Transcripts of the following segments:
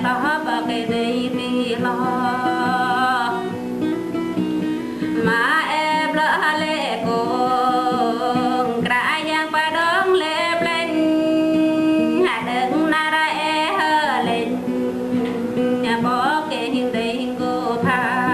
lo bờ cái gì thì lo mà em lỡ lệ cùng cả giang qua đón lệ lên hạ đừng na ra e hơ lên nhà bỏ cái hình đây cô tha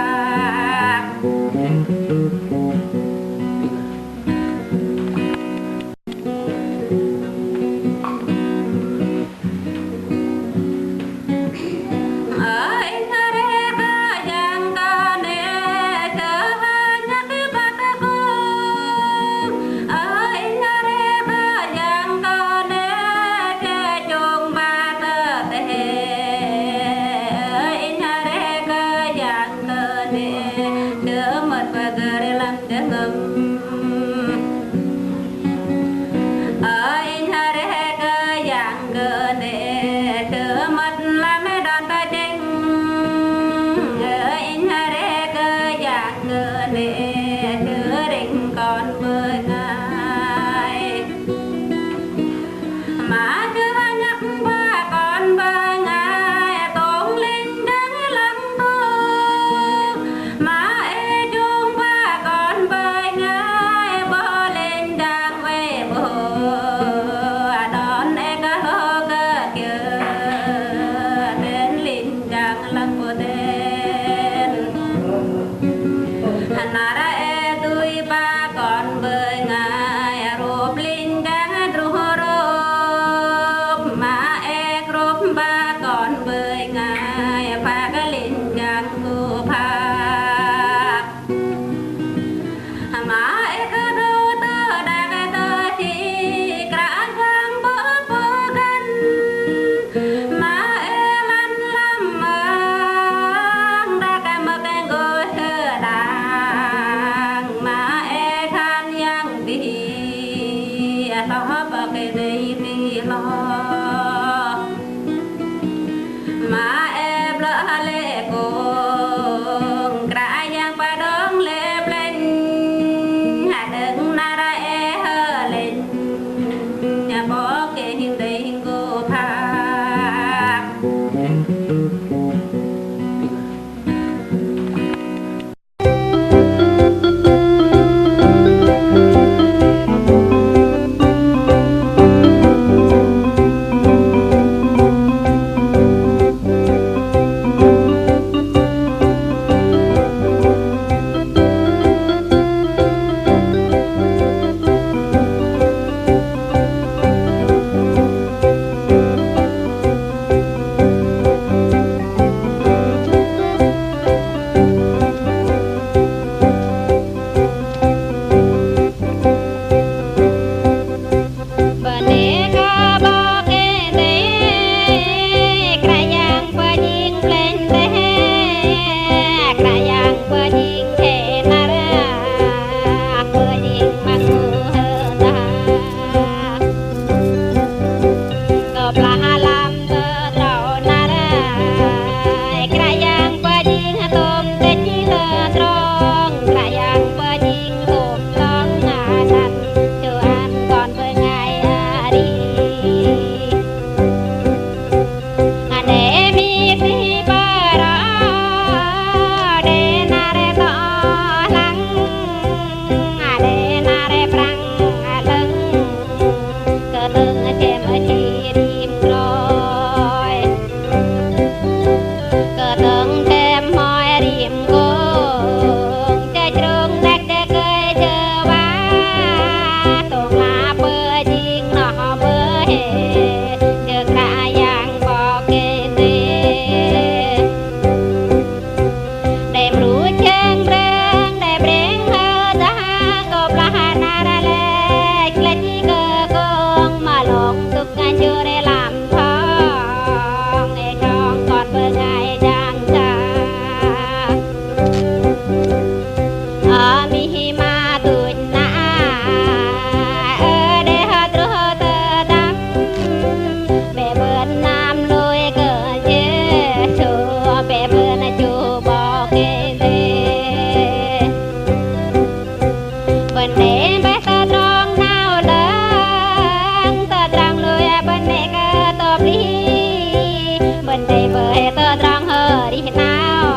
đây với tơ trăng hờ đi nào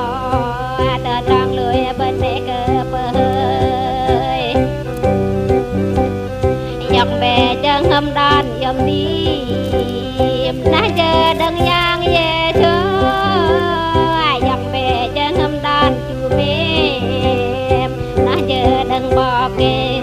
tơ trăng lưỡi bên đây cơ bơi dọc về chân hâm đan dầm đi na chờ đừng giang về chơi dọc về chân hâm đan chu mềm na chờ đừng bỏ kê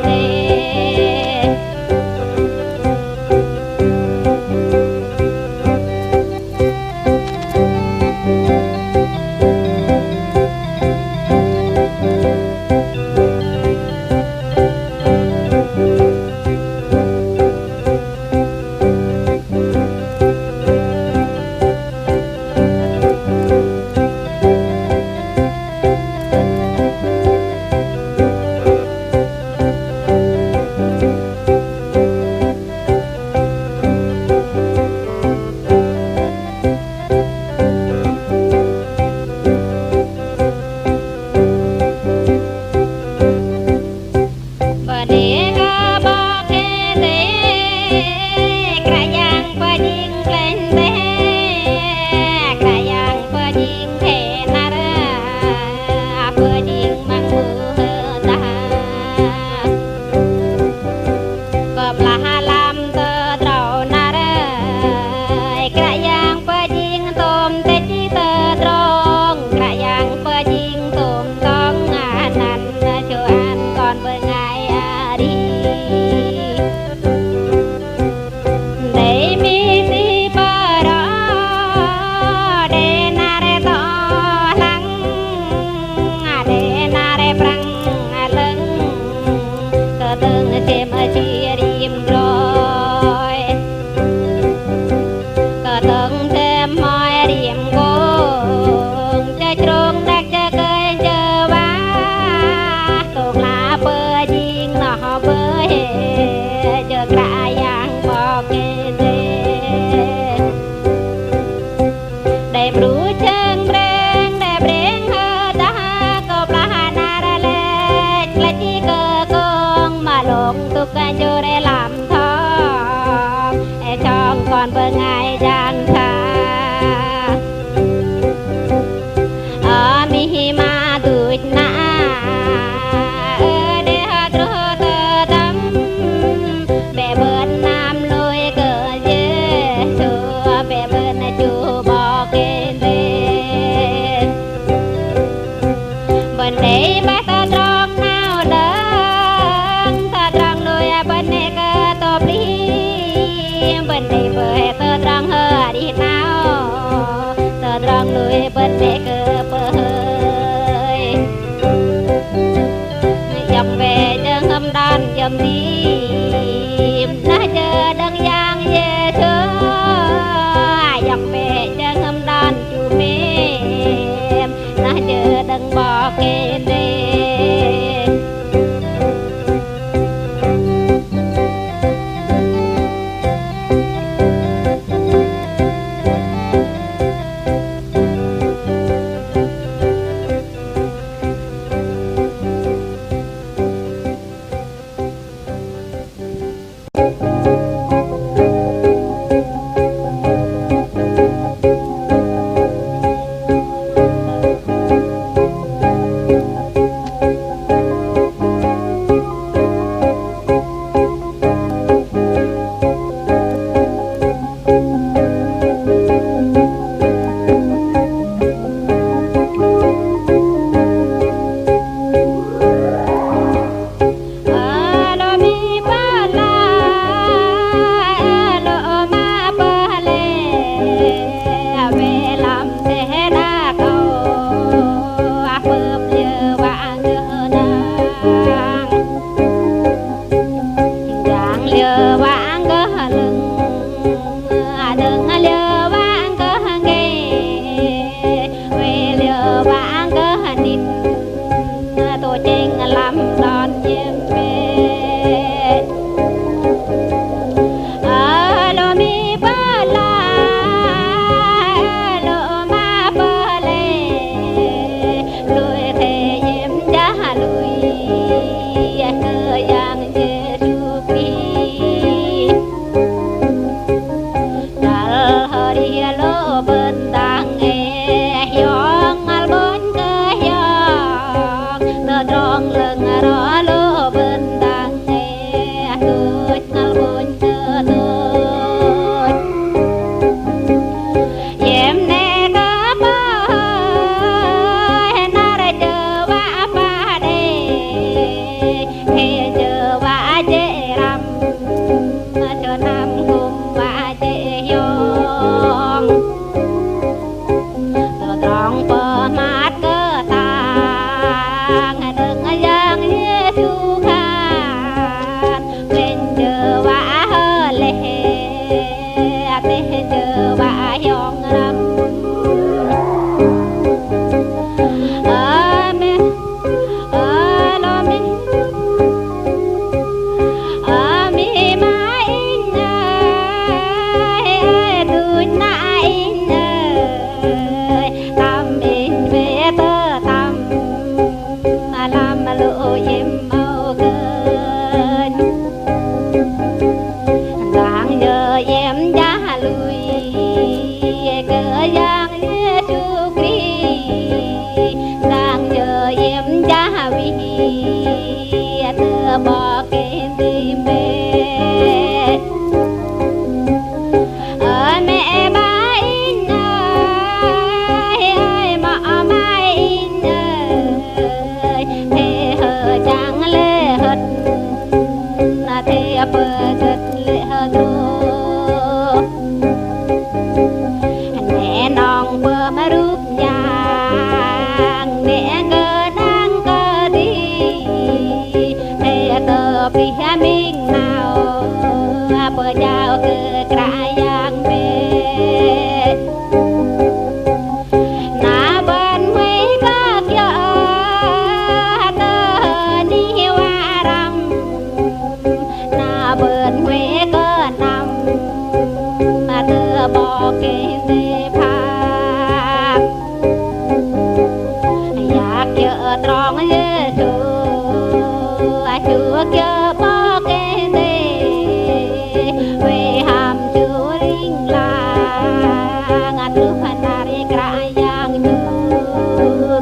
dầm đi na chờ đăng giang về chơi dọc về chân hâm đan chu mềm na chờ đăng bỏ kê đê bò kê đi mẹ ở mẹ ba in ơi mọ mai in ơi thế hờ chẳng lê hật thế bờ gật lê hờ đô mẹ nong bờ mà rúp nhang mẹ cơ đang cơ đi thế tờ phía mình nào bờ chào cơ cãi giang mẹ na bên huế có kia tờ đi hoa rằm na bên huế có nằm mà tờ bò kê tê phạt giặc chợ tròn Giêsu chúa kia bò kê tê về hàm chúa linh la ngạt nước phần nari cãi giang chúa